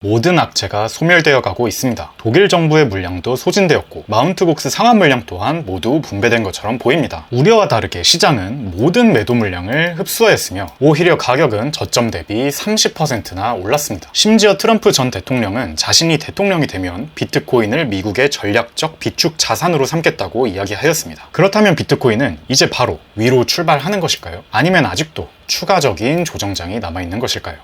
모든 악재가 소멸되어 가고 있습니다. 독일 정부의 물량도 소진되었고 마운트곡스 상한 물량 또한 모두 분배된 것처럼 보입니다. 우려와 다르게 시장은 모든 매도 물량을 흡수하였으며 오히려 가격은 저점 대비 30%나 올랐습니다. 심지어 트럼프 전 대통령은 자신이 대통령이 되면 비트코인을 미국의 전략적 비축 자산으로 삼겠다고 이야기하였습니다. 그렇다면 비트코인은 이제 바로 위로 출발하는 것일까요? 아니면 아직도 추가적인 조정장이 남아있는 것일까요?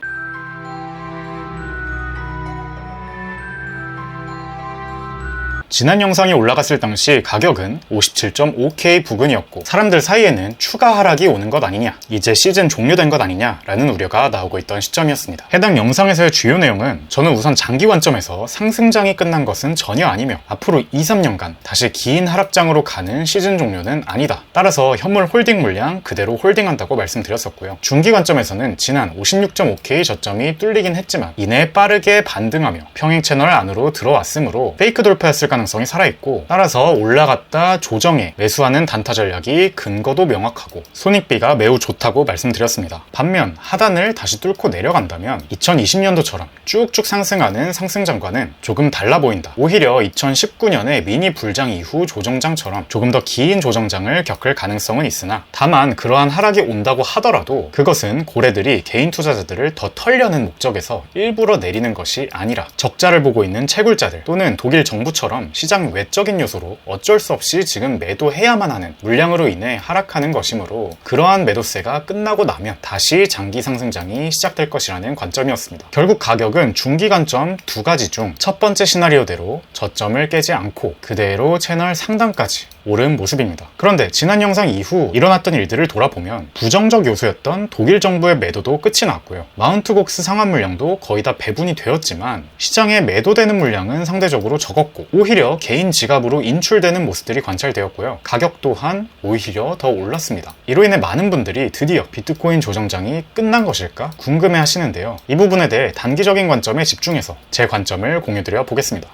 지난 영상이 올라갔을 당시 가격은 57.5K 부근이었고 사람들 사이에는 추가 하락이 오는 것 아니냐, 이제 시즌 종료된 것 아니냐 라는 우려가 나오고 있던 시점이었습니다. 해당 영상에서의 주요 내용은 저는 우선 장기 관점에서 상승장이 끝난 것은 전혀 아니며 앞으로 2-3년간 다시 긴 하락장으로 가는 시즌 종료는 아니다. 따라서 현물 홀딩 물량 그대로 홀딩한다고 말씀드렸었고요. 중기 관점에서는 지난 56.5K 저점이 뚫리긴 했지만 이내 빠르게 반등하며 평행 채널 안으로 들어왔으므로 페이크 돌파였을 가능성이 살아있고, 따라서 올라갔다 조정에 매수하는 단타 전략이 근거도 명확하고 손익비가 매우 좋다고 말씀드렸습니다. 반면 하단을 다시 뚫고 내려간다면 2020년도처럼 쭉쭉 상승하는 상승장과는 조금 달라 보인다. 오히려 2019년의 미니 불장 이후 조정장처럼 조금 더 긴 조정장을 겪을 가능성은 있으나, 다만 그러한 하락이 온다고 하더라도 그것은 고래들이 개인 투자자들을 더 털려는 목적에서 일부러 내리는 것이 아니라 적자를 보고 있는 채굴자들 또는 독일 정부처럼 시장 외적인 요소로 어쩔 수 없이 지금 매도해야만 하는 물량으로 인해 하락하는 것이므로, 그러한 매도세가 끝나고 나면 다시 장기 상승장이 시작될 것이라는 관점이었습니다. 결국 가격은 중기 관점 두 가지 중 첫 번째 시나리오대로 저점을 깨지 않고 그대로 채널 상단까지 오른 모습입니다. 그런데 지난 영상 이후 일어났던 일들을 돌아보면 부정적 요소였던 독일 정부의 매도도 끝이 났고요. 마운트곡스 상한 물량도 거의 다 배분이 되었지만 시장에 매도되는 물량은 상대적으로 적었고 오히려 개인 지갑으로 인출되는 모습들이 관찰되었고요. 가격 또한 오히려 더 올랐습니다. 이로 인해 많은 분들이 드디어 비트코인 조정장이 끝난 것일까 궁금해 하시는데요. 이 부분에 대해 단기적인 관점에 집중해서 제 관점을 공유드려 보겠습니다.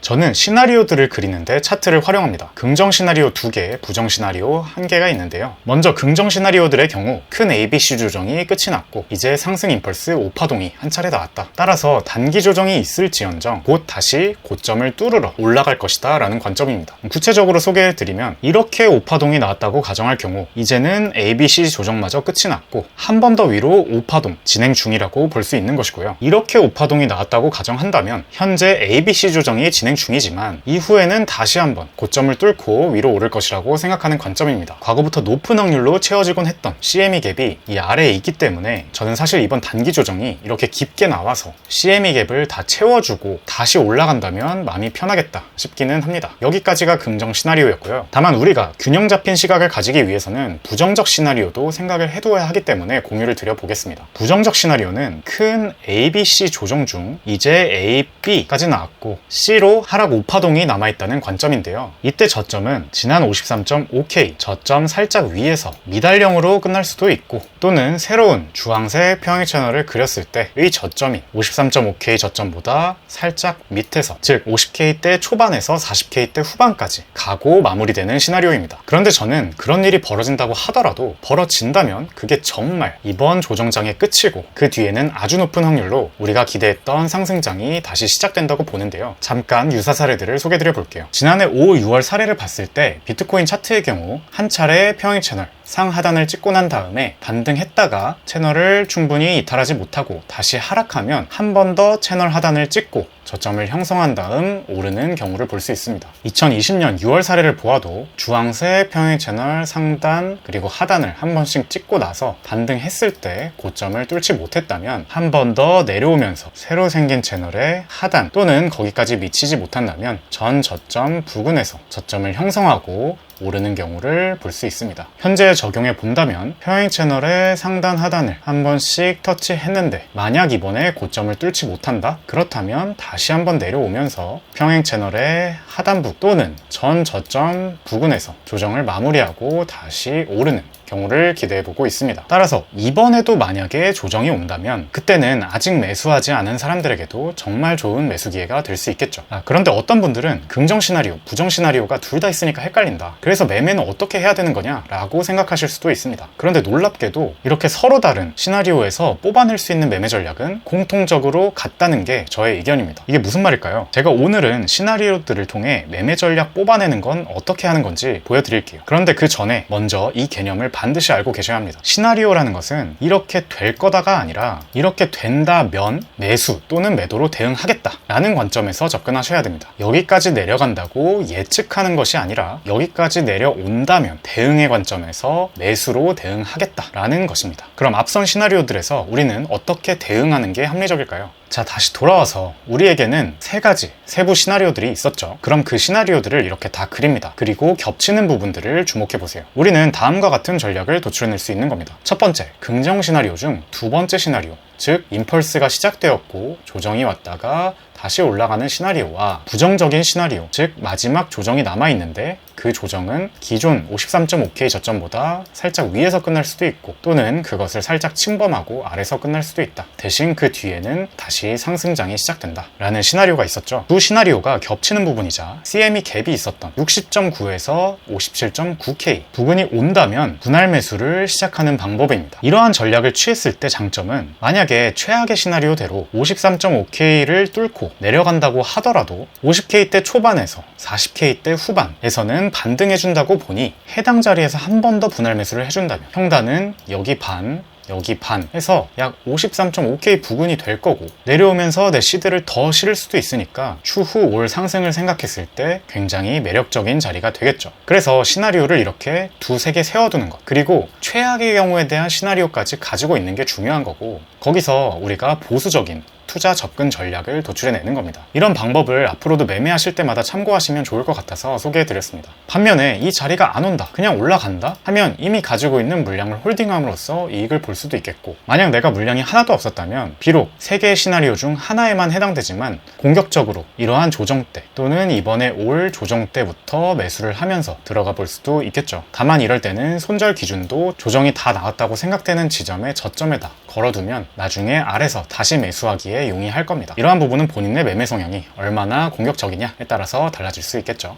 저는 시나리오들을 그리는데 차트를 활용합니다. 긍정 시나리오 2개, 부정 시나리오 1개가 있는데요. 먼저 긍정 시나리오들의 경우 큰 ABC 조정이 끝이 났고 이제 상승 임펄스 5파동이 한 차례 나왔다. 따라서 단기 조정이 있을지언정 곧 다시 고점을 뚫으러 올라갈 것이다 라는 관점입니다. 구체적으로 소개해드리면 이렇게 5파동이 나왔다고 가정할 경우 이제는 ABC 조정마저 끝이 났고 한 번 더 위로 5파동 진행 중이라고 볼 수 있는 것이고요. 이렇게 5파동이 나왔다고 가정한다면 현재 ABC 조정이 진행 중이지만 이후에는 다시 한번 고점을 뚫고 위로 오를 것이라고 생각하는 관점입니다. 과거부터 높은 확률로 채워지곤 했던 CME 갭이 이 아래에 있기 때문에 저는 사실 이번 단기 조정이 이렇게 깊게 나와서 CME 갭을 다 채워주고 다시 올라간다면 마음이 편하겠다 싶기는 합니다. 여기까지가 긍정 시나리오였고요. 다만 우리가 균형 잡힌 시각을 가지기 위해서는 부정적 시나리오도 생각을 해둬야 하기 때문에 공유를 드려보겠습니다. 부정적 시나리오는 큰 ABC 조정 중 이제 A, B까지 나왔고 C로 하락 5파동이 남아있다는 관점인데요. 이때 저점은 지난 53.5K 저점 살짝 위에서 미달령으로 끝날 수도 있고, 또는 새로운 주황색 평행 채널을 그렸을 때의 저점이 53.5K 저점보다 살짝 밑에서, 즉 50K대 초반에서 40K대 후반까지 가고 마무리되는 시나리오입니다. 그런데 저는 그런 일이 벌어진다고 하더라도 벌어진다면 그게 정말 이번 조정장의 끝이고 그 뒤에는 아주 높은 확률로 우리가 기대했던 상승장이 다시 시작된다고 보는데요. 잠깐 유사 사례들을 소개드려 볼게요. 지난해 5, 6월 사례를 봤을 때 비트코인 차트의 경우 한 차례 평행 채널 상하단을 찍고 난 다음에 반등했다가 채널을 충분히 이탈하지 못하고 다시 하락하면 한 번 더 채널 하단을 찍고 저점을 형성한 다음 오르는 경우를 볼 수 있습니다. 2020년 6월 사례를 보아도 주황색 평행 채널 상단 그리고 하단을 한 번씩 찍고 나서 반등했을 때 고점을 뚫지 못했다면 한 번 더 내려오면서 새로 생긴 채널의 하단 또는 거기까지 미치지 못한다면 전 저점 부근에서 저점을 형성하고 오르는 경우를 볼 수 있습니다. 현재 적용해 본다면 평행 채널의 상단 하단을 한 번씩 터치했는데 만약 이번에 고점을 뚫지 못한다? 그렇다면 다시 한번 내려오면서 평행 채널의 하단부 또는 전 저점 부근에서 조정을 마무리하고 다시 오르는 경우를 기대해보고 있습니다. 따라서 이번에도 만약에 조정이 온다면 그때는 아직 매수하지 않은 사람들에게도 정말 좋은 매수 기회가 될 수 있겠죠. 그런데 어떤 분들은 긍정 시나리오, 부정 시나리오가 둘 다 있으니까 헷갈린다. 그래서 매매는 어떻게 해야 되는 거냐? 라고 생각하실 수도 있습니다. 그런데 놀랍게도 이렇게 서로 다른 시나리오에서 뽑아낼 수 있는 매매 전략은 공통적으로 같다는 게 저의 의견입니다. 이게 무슨 말일까요? 제가 오늘은 시나리오들을 통해 매매 전략 뽑아내는 건 어떻게 하는 건지 보여드릴게요. 그런데 그 전에 먼저 이 개념을 반드시 알고 계셔야 합니다. 시나리오라는 것은 이렇게 될 거다가 아니라 이렇게 된다면 매수 또는 매도로 대응하겠다 라는 관점에서 접근하셔야 됩니다. 여기까지 내려간다고 예측하는 것이 아니라 여기까지 내려온다면 대응의 관점에서 매수로 대응하겠다 라는 것입니다. 그럼 앞선 시나리오들에서 우리는 어떻게 대응하는 게 합리적일까요? 자, 다시 돌아와서 우리에게는 세 가지 세부 시나리오들이 있었죠. 그럼 그 시나리오들을 이렇게 다 그립니다. 그리고 겹치는 부분들을 주목해보세요. 우리는 다음과 같은 전략을 도출해낼 수 있는 겁니다. 첫 번째, 긍정 시나리오 중 두 번째 시나리오, 즉 임펄스가 시작되었고 조정이 왔다가 다시 올라가는 시나리오와 부정적인 시나리오, 즉 마지막 조정이 남아있는데 그 조정은 기존 53.5K 저점보다 살짝 위에서 끝날 수도 있고 또는 그것을 살짝 침범하고 아래서 끝날 수도 있다. 대신 그 뒤에는 다시 상승장이 시작된다 라는 시나리오가 있었죠. 두 시나리오가 겹치는 부분이자 CME 갭이 있었던 60.9에서 57.9K 부근이 온다면 분할 매수를 시작하는 방법입니다. 이러한 전략을 취했을 때 장점은 만약에 최악의 시나리오대로 53.5K를 뚫고 내려간다고 하더라도 50K대 초반에서 40K대 후반에서는 반등해준다고 보니 해당 자리에서 한 번 더 분할 매수를 해준다면 평단은 여기 반, 여기 반 해서 약 53.5K 부근이 될 거고 내려오면서 내 시드를 더 실을 수도 있으니까 추후 올 상승을 생각했을 때 굉장히 매력적인 자리가 되겠죠. 그래서 시나리오를 이렇게 두세 개 세워두는 것, 그리고 최악의 경우에 대한 시나리오까지 가지고 있는 게 중요한 거고 거기서 우리가 보수적인 투자 접근 전략을 도출해내는 겁니다. 이런 방법을 앞으로도 매매하실 때마다 참고하시면 좋을 것 같아서 소개해드렸습니다. 반면에 이 자리가 안 온다, 그냥 올라간다 하면 이미 가지고 있는 물량을 홀딩함으로써 이익을 볼 수도 있겠고 만약 내가 물량이 하나도 없었다면 비록 3개의 시나리오 중 하나에만 해당되지만 공격적으로 이러한 조정 때 또는 이번에 올 조정 때부터 매수를 하면서 들어가 볼 수도 있겠죠. 다만 이럴 때는 손절 기준도 조정이 다 나왔다고 생각되는 지점의 저점에다 걸어두면 나중에 아래서 다시 매수하기에 용이할 겁니다. 이러한 부분은 본인의 매매 성향이 얼마나 공격적이냐에 따라서 달라질 수 있겠죠.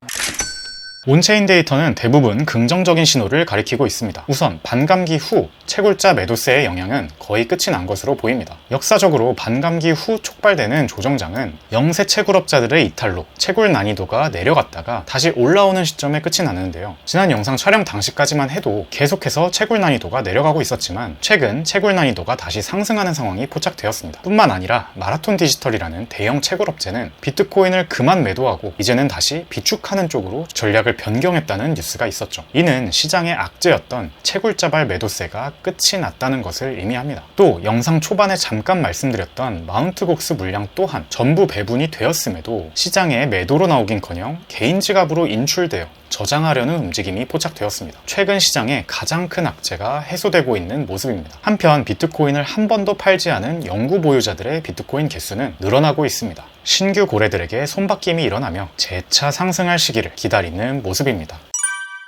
온체인 데이터는 대부분 긍정적인 신호를 가리키고 있습니다. 우선 반감기 후 채굴자 매도세의 영향은 거의 끝이 난 것으로 보입니다. 역사적으로 반감기 후 촉발되는 조정장은 영세 채굴업자들의 이탈로 채굴 난이도가 내려갔다가 다시 올라오는 시점에 끝이 나는데요. 지난 영상 촬영 당시까지만 해도 계속해서 채굴 난이도가 내려가고 있었지만 최근 채굴 난이도가 다시 상승하는 상황이 포착되었습니다. 뿐만 아니라 마라톤 디지털이라는 대형 채굴업체는 비트코인을 그만 매도하고 이제는 다시 비축하는 쪽으로 전략을 변경했다는 뉴스가 있었죠. 이는 시장의 악재였던 채굴자발 매도세가 끝이 났다는 것을 의미합니다. 또 영상 초반에 잠깐 말씀드렸던 마운트곡스 물량 또한 전부 배분이 되었음에도 시장에 매도로 나오긴커녕 개인 지갑으로 인출되어 저장하려는 움직임이 포착되었습니다. 최근 시장의 가장 큰 악재가 해소되고 있는 모습입니다. 한편 비트코인을 한 번도 팔지 않은 영구 보유자들의 비트코인 개수는 늘어나고 있습니다. 신규 고래들에게 손바뀜이 일어나며 재차 상승할 시기를 기다리는 모습입니다.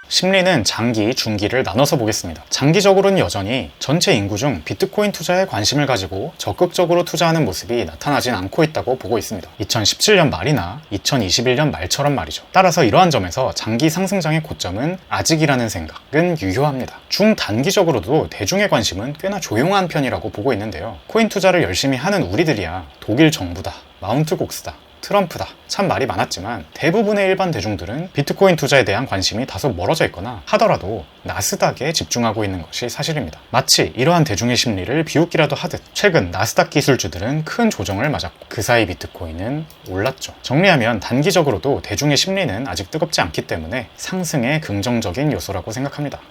심리는 장기, 중기를 나눠서 보겠습니다. 장기적으로는 여전히 전체 인구 중 비트코인 투자에 관심을 가지고 적극적으로 투자하는 모습이 나타나진 않고 있다고 보고 있습니다. 2017년 말이나 2021년 말처럼 말이죠. 따라서 이러한 점에서 장기 상승장의 고점은 아직이라는 생각은 유효합니다. 중단기적으로도 대중의 관심은 꽤나 조용한 편이라고 보고 있는데요. 코인 투자를 열심히 하는 우리들이야 독일 정부다, 마운트곡스다, 트럼프다, 참 말이 많았지만 대부분의 일반 대중들은 비트코인 투자에 대한 관심이 다소 멀어져 있거나 하더라도 나스닥에 집중하고 있는 것이 사실입니다. 마치 이러한 대중의 심리를 비웃기라도 하듯 최근 나스닥 기술주들은 큰 조정을 맞았고 그 사이 비트코인은 올랐죠. 정리하면 단기적으로도 대중의 심리는 아직 뜨겁지 않기 때문에 상승의 긍정적인 요소라고 생각합니다.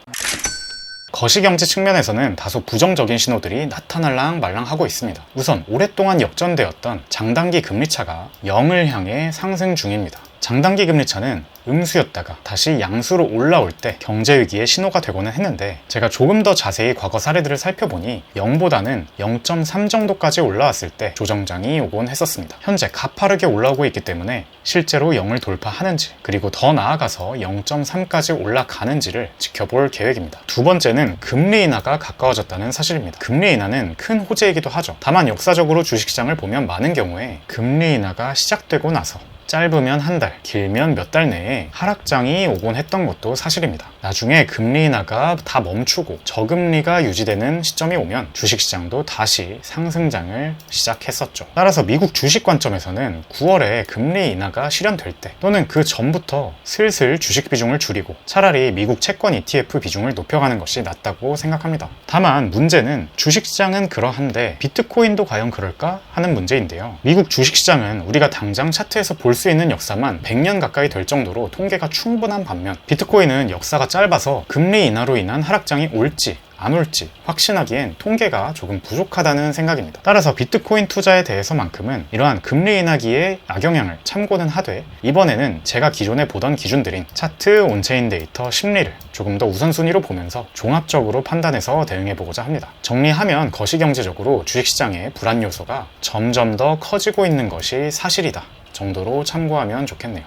거시경제 측면에서는 다소 부정적인 신호들이 나타날랑 말랑하고 있습니다. 우선 오랫동안 역전되었던 장단기 금리차가 0을 향해 상승 중입니다. 장단기 금리차는 음수였다가 다시 양수로 올라올 때 경제위기의 신호가 되고는 했는데, 제가 조금 더 자세히 과거 사례들을 살펴보니 0보다는 0.3 정도까지 올라왔을 때 조정장이 오곤 했었습니다. 현재 가파르게 올라오고 있기 때문에 실제로 0을 돌파하는지, 그리고 더 나아가서 0.3까지 올라가는지를 지켜볼 계획입니다. 두 번째는 금리 인하가 가까워졌다는 사실입니다. 금리 인하는 큰 호재이기도 하죠. 다만 역사적으로 주식시장을 보면 많은 경우에 금리 인하가 시작되고 나서 짧으면 한 달, 길면 몇 달 내에 하락장이 오곤 했던 것도 사실입니다. 나중에 금리 인하가 다 멈추고 저금리가 유지되는 시점이 오면 주식시장도 다시 상승장을 시작했었죠. 따라서 미국 주식 관점에서는 9월에 금리 인하가 실현될 때, 또는 그 전부터 슬슬 주식 비중을 줄이고 차라리 미국 채권 ETF 비중을 높여가는 것이 낫다고 생각합니다. 다만 문제는 주식시장은 그러한데 비트코인도 과연 그럴까 하는 문제인데요. 미국 주식시장은 우리가 당장 차트에서 볼 수 있는 역사만 100년 가까이 될 정도로 통계가 충분한 반면, 비트코인은 역사가 짧아서 금리 인하로 인한 하락장이 올지 안 올지 확신하기엔 통계가 조금 부족하다는 생각입니다. 따라서 비트코인 투자에 대해서만큼은 이러한 금리 인하기의 악영향을 참고는 하되, 이번에는 제가 기존에 보던 기준들인 차트, 온체인 데이터, 심리를 조금 더 우선순위로 보면서 종합적으로 판단해서 대응해보고자 합니다. 정리하면 거시경제적으로 주식시장의 불안 요소가 점점 더 커지고 있는 것이 사실이다 정도로 참고하면 좋겠네요.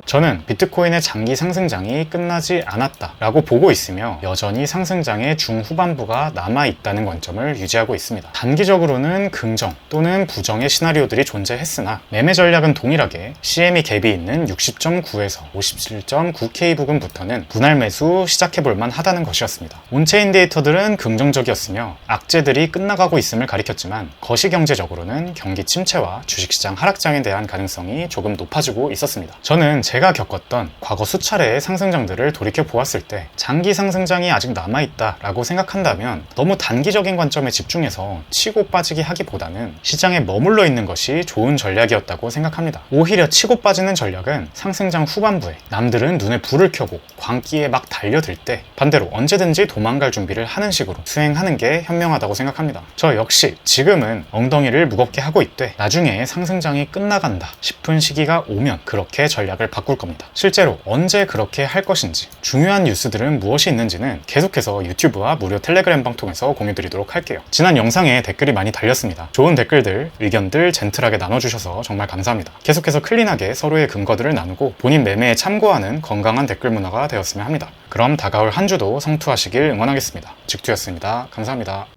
저는 비트코인의 장기 상승장이 끝나지 않았다라고 보고 있으며 여전히 상승장의 중후반부가 남아있다는 관점을 유지하고 있습니다. 단기적으로는 긍정 또는 부정의 시나리오들이 존재했으나 매매 전략은 동일하게 CME 갭이 있는 60.9에서 57.9K 부근부터는 분할 매수 시작해볼만 하다는 것이었습니다. 온체인 데이터들은 긍정적이었으며 악재들이 끝나가고 있음을 가리켰지만, 거시경제적으로는 경기 침체와 주식시장 하락장에 대한 가능성이 조금 높아지고 있었습니다. 저는 제가 겪었던 과거 수차례의 상승장들을 돌이켜 보았을 때 장기 상승장이 아직 남아있다라고 생각한다면 너무 단기적인 관점에 집중해서 치고 빠지기 하기보다는 시장에 머물러 있는 것이 좋은 전략이었다고 생각합니다. 오히려 치고 빠지는 전략은 상승장 후반부에 남들은 눈에 불을 켜고 광기에 막 달려들 때 반대로 언제든지 도망갈 준비를 하는 식으로 수행하는 게 현명하다고 생각합니다. 저 역시 지금은 엉덩이를 무겁게 하고 있되 나중에 상승장이 끝나간다 싶은 시기가 오면 그렇게 전략을 바꿀 겁니다. 실제로 언제 그렇게 할 것인지, 중요한 뉴스들은 무엇이 있는지는 계속해서 유튜브와 무료 텔레그램 방 통해서 공유드리도록 할게요. 지난 영상에 댓글이 많이 달렸습니다. 좋은 댓글들, 의견들 젠틀하게 나눠주셔서 정말 감사합니다. 계속해서 클린하게 서로의 근거들을 나누고 본인 매매에 참고하는 건강한 댓글 문화가 되었으면 합니다. 그럼 다가올 한 주도 성투하시길 응원하겠습니다. 직투였습니다. 감사합니다.